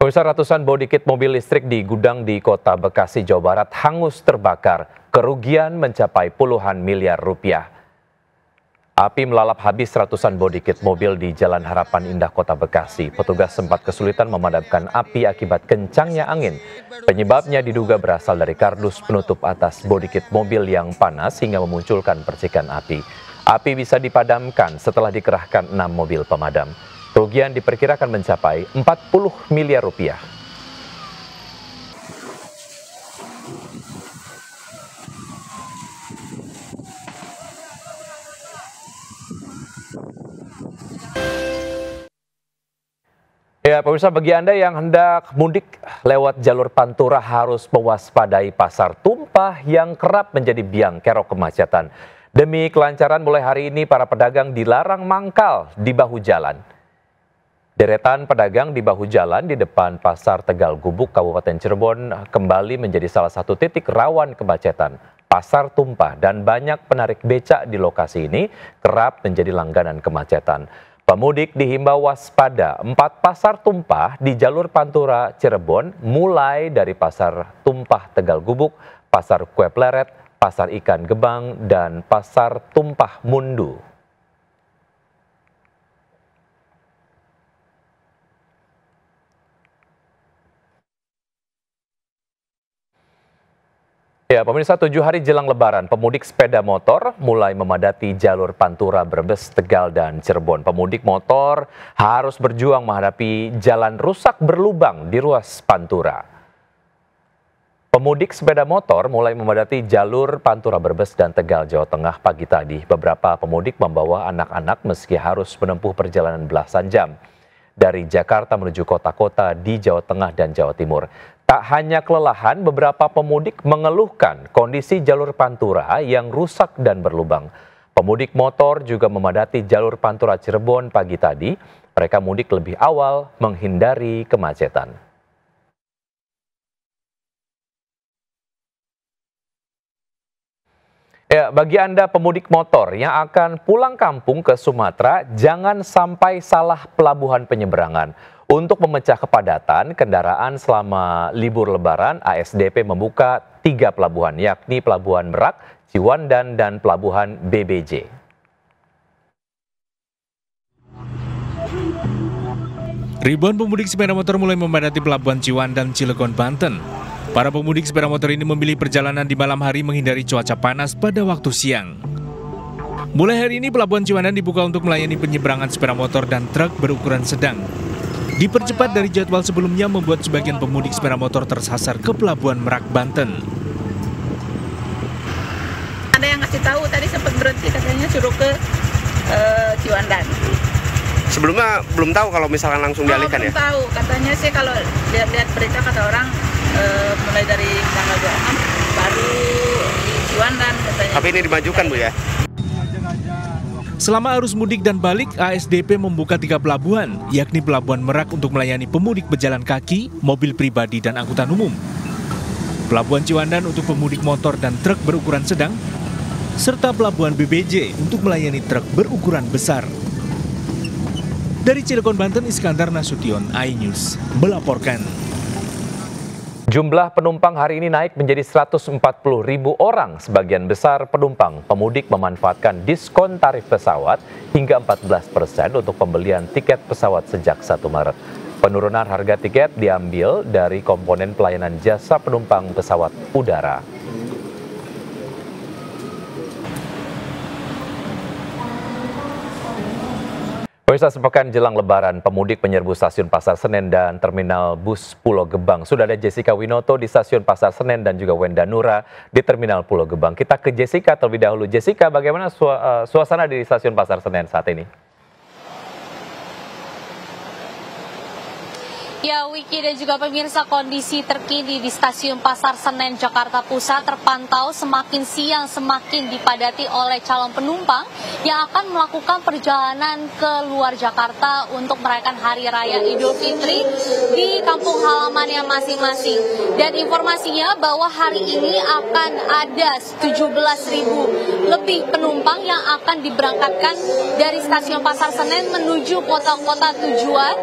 Pemirsa, ratusan bodi kit mobil listrik di gudang di Kota Bekasi, Jawa Barat hangus terbakar. Kerugian mencapai puluhan miliar rupiah. Api melalap habis ratusan bodi kit mobil di Jalan Harapan Indah, Kota Bekasi. Petugas sempat kesulitan memadamkan api akibat kencangnya angin. Penyebabnya diduga berasal dari kardus penutup atas bodi kit mobil yang panas hingga memunculkan percikan api. Api bisa dipadamkan setelah dikerahkan 6 mobil pemadam. Kerugian diperkirakan mencapai 40 miliar rupiah. Ya, pemirsa, bagi Anda yang hendak mudik lewat jalur Pantura harus mewaspadai pasar tumpah yang kerap menjadi biang kerok kemacetan. Demi kelancaran, mulai hari ini para pedagang dilarang mangkal di bahu jalan. Deretan pedagang di bahu jalan di depan Pasar Tegal Gubuk, Kabupaten Cirebon kembali menjadi salah satu titik rawan kemacetan. Pasar tumpah dan banyak penarik becak di lokasi ini kerap menjadi langganan kemacetan. Pemudik dihimbau waspada 4 pasar tumpah di jalur Pantura Cirebon, mulai dari Pasar Tumpah Tegal Gubuk, Pasar Kue Pleret, Pasar Ikan Gebang, dan Pasar Tumpah Mundu. Ya, pemirsa, 7 hari jelang Lebaran, pemudik sepeda motor mulai memadati jalur Pantura, Brebes, Tegal, dan Cirebon. Pemudik motor harus berjuang menghadapi jalan rusak berlubang di ruas Pantura. Pemudik sepeda motor mulai memadati jalur Pantura, Brebes, dan Tegal, Jawa Tengah pagi tadi. Beberapa pemudik membawa anak-anak meski harus menempuh perjalanan belasan jam dari Jakarta menuju kota-kota di Jawa Tengah dan Jawa Timur. Tak hanya kelelahan, beberapa pemudik mengeluhkan kondisi jalur Pantura yang rusak dan berlubang. Pemudik motor juga memadati jalur Pantura Cirebon pagi tadi. Mereka mudik lebih awal menghindari kemacetan. Ya, bagi Anda pemudik motor yang akan pulang kampung ke Sumatera, jangan sampai salah pelabuhan penyeberangan. Untuk memecah kepadatan kendaraan selama libur Lebaran, ASDP membuka 3 pelabuhan, yakni Pelabuhan Merak, Ciwandan, dan Pelabuhan BBJ. Ribuan pemudik sepeda motor mulai memadati Pelabuhan Ciwandan, Cilegon, Banten. Para pemudik sepeda motor ini memilih perjalanan di malam hari menghindari cuaca panas pada waktu siang. Mulai hari ini Pelabuhan Ciwandan dibuka untuk melayani penyeberangan sepeda motor dan truk berukuran sedang. Dipercepat dari jadwal sebelumnya membuat sebagian pemudik sepeda motor tersasar ke Pelabuhan Merak, Banten. Ada yang ngasih tahu tadi sempat berhenti, katanya suruh ke Ciwandan. Sebelumnya belum tahu kalau misalkan langsung dialihkan ya? Belum tahu, katanya sih kalau lihat-lihat berita kata orang mulai dari tanggal 26 baru di Ciwandan katanya. Tapi ini dimajukan Bu ya? Selama arus mudik dan balik, ASDP membuka 3 pelabuhan, yakni Pelabuhan Merak untuk melayani pemudik berjalan kaki, mobil pribadi, dan angkutan umum. Pelabuhan Ciwandan untuk pemudik motor dan truk berukuran sedang, serta Pelabuhan BBJ untuk melayani truk berukuran besar. Dari Cilegon, Banten, Iskandar Nasution, iNews melaporkan. Jumlah penumpang hari ini naik menjadi 140.000 orang. Sebagian besar penumpang pemudik memanfaatkan diskon tarif pesawat hingga 14% untuk pembelian tiket pesawat sejak 1 Maret. Penurunan harga tiket diambil dari komponen pelayanan jasa penumpang pesawat udara. Pemirsa, sepekan jelang Lebaran, pemudik menyerbu stasiun Pasar Senen dan Terminal Bus Pulau Gebang. Sudah ada Jessica Winoto di stasiun Pasar Senen dan juga Wenda Nura di Terminal Pulau Gebang. Kita ke Jessica terlebih dahulu. Jessica, bagaimana suasana di stasiun Pasar Senen saat ini? Ya, Wiki dan juga pemirsa, kondisi terkini di Stasiun Pasar Senen, Jakarta Pusat terpantau semakin siang semakin dipadati oleh calon penumpang yang akan melakukan perjalanan ke luar Jakarta untuk merayakan Hari Raya Idul Fitri di kampung halamannya masing-masing. Dan informasinya bahwa hari ini akan ada 17.000 lebih penumpang yang akan diberangkatkan dari stasiun Pasar Senen menuju kota-kota tujuan.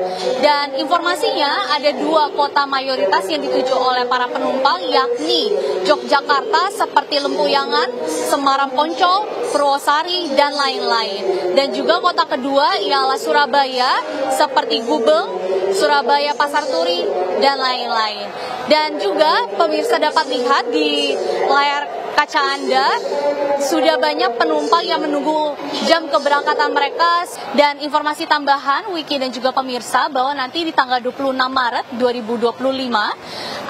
Dan informasinya ada 2 kota mayoritas yang dituju oleh para penumpang, yakni Yogyakarta seperti Lempuyangan, Semarang Poncol, Purwosari, dan lain-lain. Dan juga kota kedua ialah Surabaya seperti Gubeng, Surabaya Pasar Turi, dan lain-lain. Dan juga pemirsa dapat lihat di layar kaca Anda, sudah banyak penumpang yang menunggu jam keberangkatan mereka. Dan informasi tambahan, Wiki dan juga pemirsa, bahwa nanti di tanggal 26 Maret 2025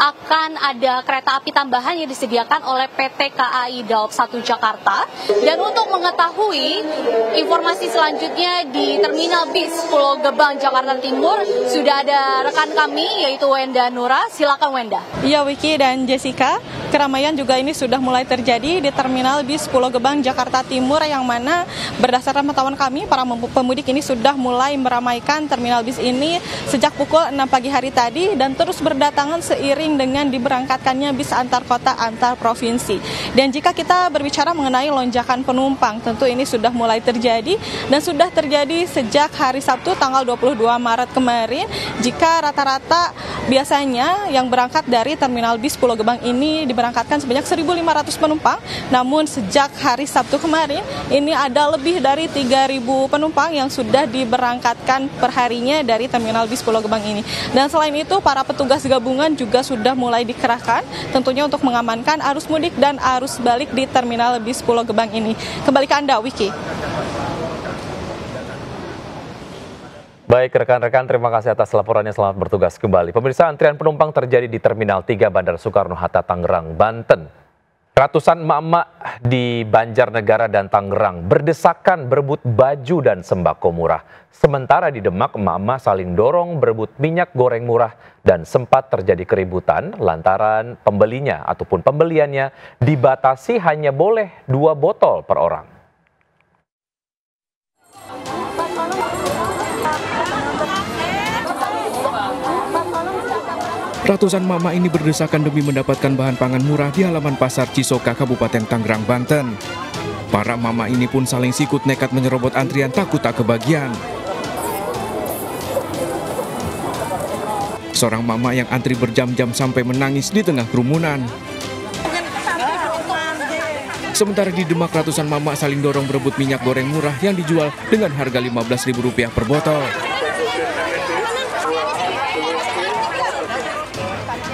akan ada kereta api tambahan yang disediakan oleh PT KAI Daob 1 Jakarta. Dan untuk mengetahui informasi selanjutnya di Terminal Bis Pulau Gebang, Jakarta Timur, sudah ada rekan kami yaitu Wenda Nura. Silakan Wenda. Iya Wiki dan Jessica, keramaian juga ini sudah mulai terjadi di Terminal Bis Pulau Gebang, Jakarta Timur, yang mana berdasarkan pantauan kami, para pemudik ini sudah mulai meramaikan terminal bis ini sejak pukul 6 pagi hari tadi dan terus berdatangan seiring dengan diberangkatkannya bis antar kota antar provinsi. Dan jika kita berbicara mengenai lonjakan penumpang, tentu ini sudah mulai terjadi dan sudah terjadi sejak hari Sabtu tanggal 22 Maret kemarin, jika rata-rata biasanya yang berangkat dari Terminal Bis Pulau Gebang ini diberangkatkan sebanyak 1.500 penumpang, namun sejak hari Sabtu kemarin ini ada lebih dari 3.000 penumpang yang sudah diberangkatkan perharinya dari Terminal Bis Pulau Gebang ini. Dan selain itu, para petugas gabungan juga sudah mulai dikerahkan tentunya untuk mengamankan arus mudik dan arus balik di Terminal Bis Pulau Gebang ini. Kembali ke Anda, Wiki. Baik rekan-rekan, terima kasih atas laporannya, selamat bertugas kembali. Pemirsa, antrian penumpang terjadi di Terminal 3 Bandara Soekarno-Hatta, Tangerang, Banten. Ratusan emak-emak di Banjarnegara dan Tangerang berdesakan berebut baju dan sembako murah. Sementara di Demak, emak-emak saling dorong berebut minyak goreng murah dan sempat terjadi keributan lantaran pembelinya ataupun pembeliannya dibatasi hanya boleh 2 botol per orang. Ratusan mama ini berdesakan demi mendapatkan bahan pangan murah di halaman Pasar Cisoka, Kabupaten Tangerang, Banten. Para mama ini pun saling sikut nekat menyerobot antrian takut tak kebagian. Seorang mama yang antri berjam-jam sampai menangis di tengah kerumunan. Sementara di Demak, ratusan mama saling dorong berebut minyak goreng murah yang dijual dengan harga Rp15.000 per botol.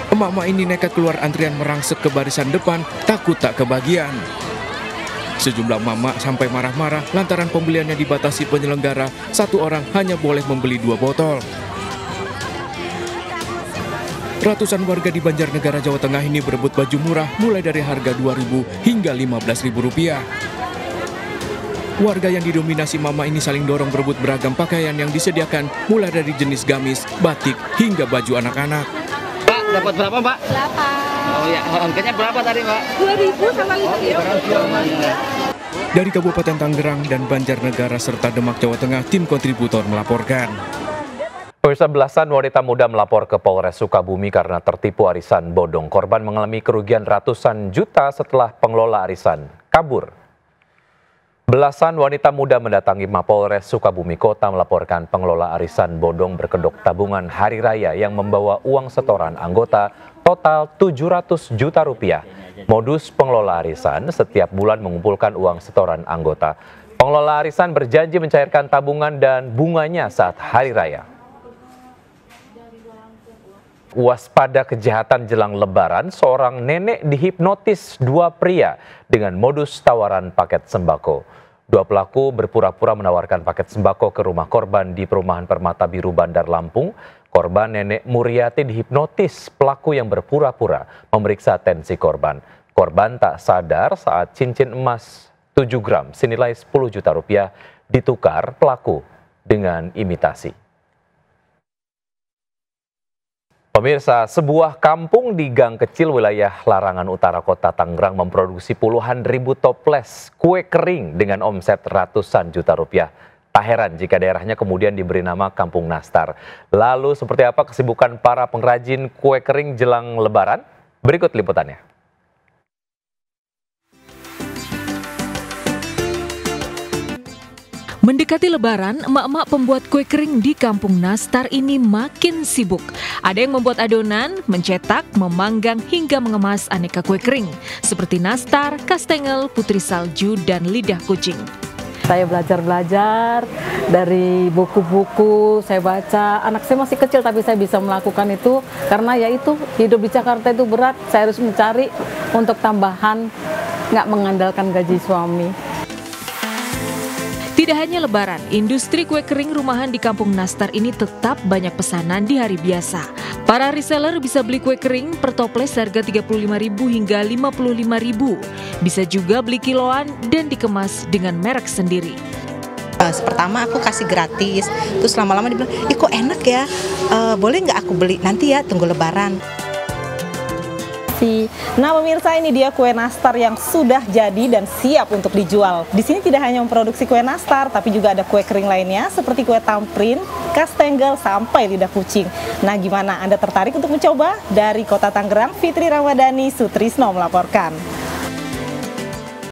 Emak-emak ini nekat keluar antrian merangsek ke barisan depan, takut tak kebagian. Sejumlah mama sampai marah-marah lantaran pembeliannya dibatasi penyelenggara, 1 orang hanya boleh membeli 2 botol. Ratusan warga di Banjarnegara, Jawa Tengah ini berebut baju murah mulai dari harga Rp2.000 hingga Rp15.000. Warga yang didominasi mama ini saling dorong berebut beragam pakaian yang disediakan mulai dari jenis gamis, batik, hingga baju anak-anak. Dapat berapa, Mbak? 8. Oh ya, harganya berapa tadi, Mbak? 2.000 sama 5.000. Dari Kabupaten Tangerang dan Banjarnegara serta Demak, Jawa Tengah, tim kontributor melaporkan. Pemirsa, belasan wanita muda melapor ke Polres Sukabumi karena tertipu arisan bodong. Korban mengalami kerugian ratusan juta setelah pengelola arisan kabur. Belasan wanita muda mendatangi Mapolres Sukabumi Kota melaporkan pengelola arisan bodong berkedok tabungan hari raya yang membawa uang setoran anggota total 700 juta rupiah. Modus pengelola arisan setiap bulan mengumpulkan uang setoran anggota. Pengelola arisan berjanji mencairkan tabungan dan bunganya saat hari raya. Waspada kejahatan jelang Lebaran, seorang nenek dihipnotis 2 pria dengan modus tawaran paket sembako. 2 pelaku berpura-pura menawarkan paket sembako ke rumah korban di Perumahan Permata Biru, Bandar Lampung. Korban nenek Muriati dihipnotis pelaku yang berpura-pura memeriksa tensi korban. Korban tak sadar saat cincin emas 7 gram senilai 10 juta rupiah ditukar pelaku dengan imitasi. Pemirsa, sebuah kampung di gang kecil wilayah Larangan Utara Kota Tangerang memproduksi puluhan ribu toples kue kering dengan omset ratusan juta rupiah Tak heran jika daerahnya kemudian diberi nama Kampung Nastar. Lalu seperti apa kesibukan para pengrajin kue kering jelang Lebaran? Berikut liputannya. Mendekati Lebaran, emak-emak pembuat kue kering di Kampung Nastar ini makin sibuk. Ada yang membuat adonan, mencetak, memanggang hingga mengemas aneka kue kering seperti nastar, kastengel, putri salju, dan lidah kucing. Saya belajar dari buku-buku, saya baca. Anak saya masih kecil tapi saya bisa melakukan itu karena ya itu hidup di Jakarta itu berat. Saya harus mencari untuk tambahan, nggak mengandalkan gaji suami. Tidak hanya Lebaran, industri kue kering rumahan di Kampung Nastar ini tetap banyak pesanan di hari biasa. Para reseller bisa beli kue kering per toples harga Rp35.000 hingga Rp55.000. Bisa juga beli kiloan dan dikemas dengan merek sendiri. Pertama aku kasih gratis, terus lama-lama dibilang, ih kok enak ya, boleh nggak aku beli, nanti ya tunggu Lebaran. Nah pemirsa, ini dia kue nastar yang sudah jadi dan siap untuk dijual. Di sini tidak hanya memproduksi kue nastar, tapi juga ada kue kering lainnya seperti kue tamprin, kastengel, sampai lidah kucing. Nah gimana, Anda tertarik untuk mencoba? Dari Kota Tangerang, Fitri Ramadhani, Sutrisno melaporkan.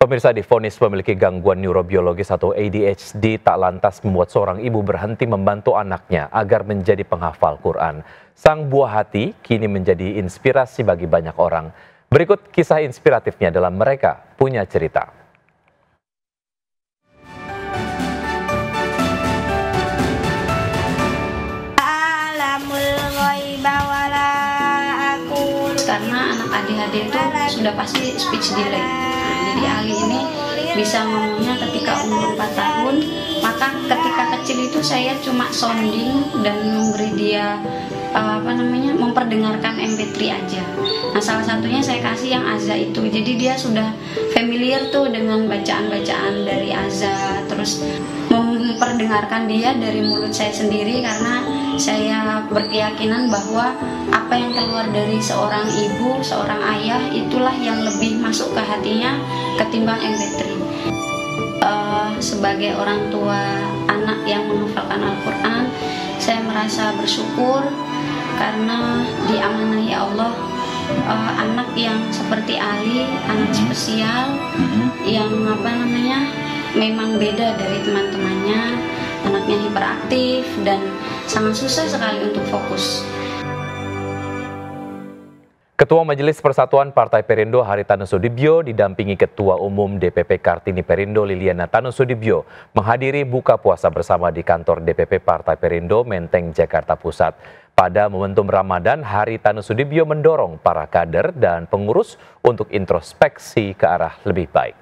Pemirsa, divonis memiliki gangguan neurobiologis atau ADHD tak lantas membuat seorang ibu berhenti membantu anaknya agar menjadi penghafal Quran. Sang buah hati kini menjadi inspirasi bagi banyak orang. Berikut kisah inspiratifnya dalam Mereka Punya Cerita. Karena anak ADHD itu sudah pasti speech delay. Jadi Ali ini bisa ngomongnya ketika umur 4 tahun, maka ketika kecil itu saya cuma sounding dan memberi dia memperdengarkan MP3 aja. Nah salah satunya saya kasih yang Aza itu, jadi dia sudah familiar tuh dengan bacaan-bacaan dari Aza, terus memperdengarkan dia dari mulut saya sendiri karena saya berkeyakinan bahwa apa yang keluar dari seorang ibu, seorang ayah itulah yang lebih masuk ke hatinya ketimbang MP3. Sebagai orang tua anak yang menghafalkan Al-Quran, saya merasa bersyukur karena diamanahi Allah anak yang seperti Ali, anak spesial yang memang beda dari teman-temannya, anaknya hiperaktif dan sangat susah sekali untuk fokus. Ketua Majelis Persatuan Partai Perindo Haritanu Sudibyo didampingi Ketua Umum DPP Kartini Perindo Liliana Tanusudibyo menghadiri buka puasa bersama di kantor DPP Partai Perindo Menteng, Jakarta Pusat. Pada momentum Ramadan, Haritanu Sudibyo mendorong para kader dan pengurus untuk introspeksi ke arah lebih baik.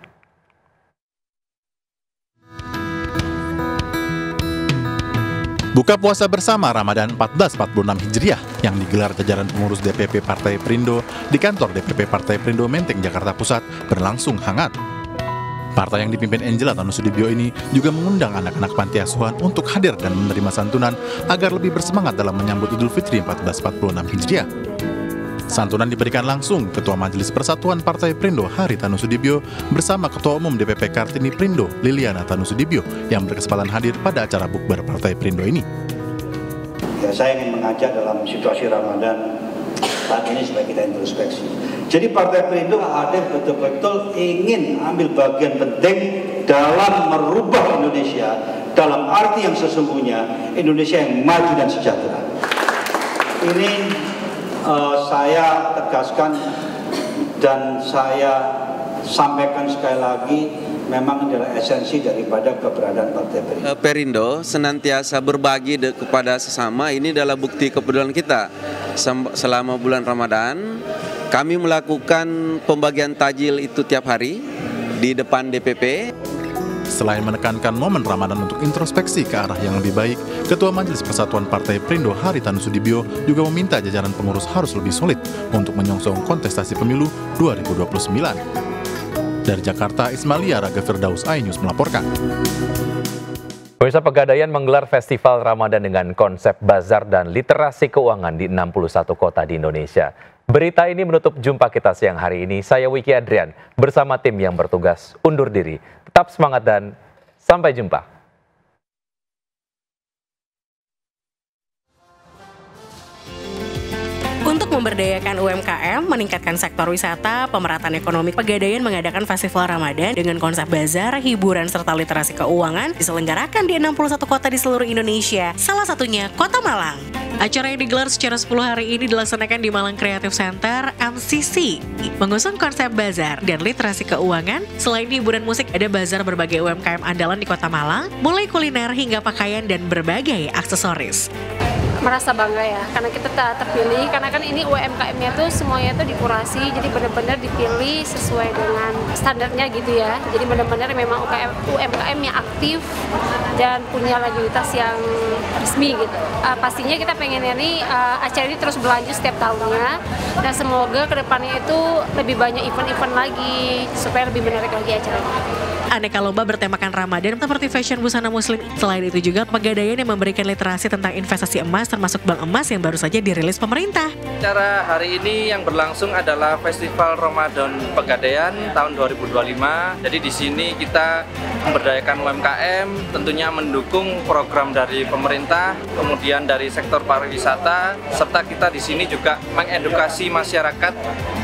Buka puasa bersama Ramadan 1446 Hijriah yang digelar jajaran pengurus DPP Partai Perindo di kantor DPP Partai Perindo Menteng, Jakarta Pusat berlangsung hangat. Partai yang dipimpin Angela Tanusudibyo ini juga mengundang anak-anak panti asuhan untuk hadir dan menerima santunan agar lebih bersemangat dalam menyambut Idul Fitri 1446 Hijriah. Santunan diberikan langsung Ketua Majelis Persatuan Partai Perindo Haritanu Sudibyo bersama Ketua Umum DPP Kartini Perindo Liliana Tanusudibyo yang berkesempatan hadir pada acara bukber Partai Perindo ini. Ya, saya ingin mengajak dalam situasi Ramadan saat ini supaya kita introspeksi. Jadi Partai Perindo hadir betul-betul ingin ambil bagian penting dalam merubah Indonesia dalam arti yang sesungguhnya Indonesia yang maju dan sejahtera. Ini saya tegaskan dan saya sampaikan sekali lagi, memang adalah esensi daripada keberadaan Partai Perindo. Perindo senantiasa berbagi kepada sesama, ini adalah bukti kepedulian kita. Selama bulan Ramadan, kami melakukan pembagian tajil itu tiap hari di depan DPP. Selain menekankan momen Ramadan untuk introspeksi ke arah yang lebih baik, Ketua Majelis Persatuan Partai Perindo Haritanu Sudibyo juga meminta jajaran pengurus harus lebih solid untuk menyongsong kontestasi pemilu 2029. Dari Jakarta, Ismailia Raga Firdaus, iNews melaporkan. Pemirsa, Pegadaian menggelar festival Ramadan dengan konsep bazar dan literasi keuangan di 61 kota di Indonesia. Berita ini menutup jumpa kita siang hari ini. Saya Wiki Adrian bersama tim yang bertugas undur diri. Tetap semangat dan sampai jumpa. memberdayakan UMKM, meningkatkan sektor wisata, pemerataan ekonomi, Pegadaian mengadakan Festival Ramadan dengan konsep bazar, hiburan, serta literasi keuangan diselenggarakan di 61 kota di seluruh Indonesia, salah satunya Kota Malang. Acara yang digelar secara 10 hari ini dilaksanakan di Malang Creative Center, MCC. Mengusung konsep bazar dan literasi keuangan, selain hiburan musik, ada bazar berbagai UMKM andalan di Kota Malang, mulai kuliner hingga pakaian dan berbagai aksesoris. Merasa bangga ya, karena kita terpilih, karena kan ini UMKM-nya tuh semuanya tuh dikurasi, jadi benar-benar dipilih sesuai dengan standarnya gitu ya. Jadi benar-benar memang UMKM yang aktif dan punya legalitas yang resmi gitu. Pastinya kita pengennya nih acara ini terus berlanjut setiap tahunnya, dan semoga kedepannya itu lebih banyak event-event lagi supaya lebih menarik lagi acaranya. Aneka lomba bertemakan Ramadan seperti fashion busana muslim. Selain itu juga Pegadaian yang memberikan literasi tentang investasi emas termasuk bank emas yang baru saja dirilis pemerintah. Acara hari ini yang berlangsung adalah Festival Ramadan Pegadaian tahun 2025. Jadi di sini kita memberdayakan UMKM, tentunya mendukung program dari pemerintah, kemudian dari sektor pariwisata, serta kita di sini juga mengedukasi masyarakat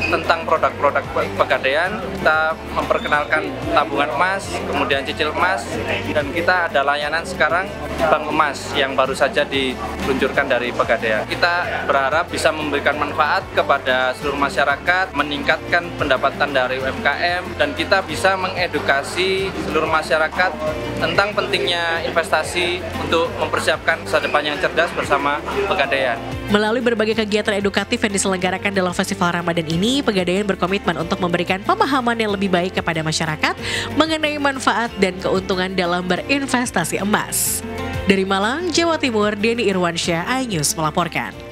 tentang produk-produk Pegadaian. Kita memperkenalkan tabungan emas, kemudian cicil emas, dan kita ada layanan sekarang bank emas yang baru saja diluncurkan dari Pegadaian. Kita berharap bisa memberikan manfaat kepada seluruh masyarakat, meningkatkan pendapatan dari UMKM, dan kita bisa mengedukasi seluruh masyarakat tentang pentingnya investasi untuk mempersiapkan masa depan yang cerdas bersama Pegadaian. Melalui berbagai kegiatan edukatif yang diselenggarakan dalam Festival Ramadan ini, Pegadaian berkomitmen untuk memberikan pemahaman yang lebih baik kepada masyarakat mengenai manfaat dan keuntungan dalam berinvestasi emas. Dari Malang, Jawa Timur, Denny Irwansyah, iNews melaporkan.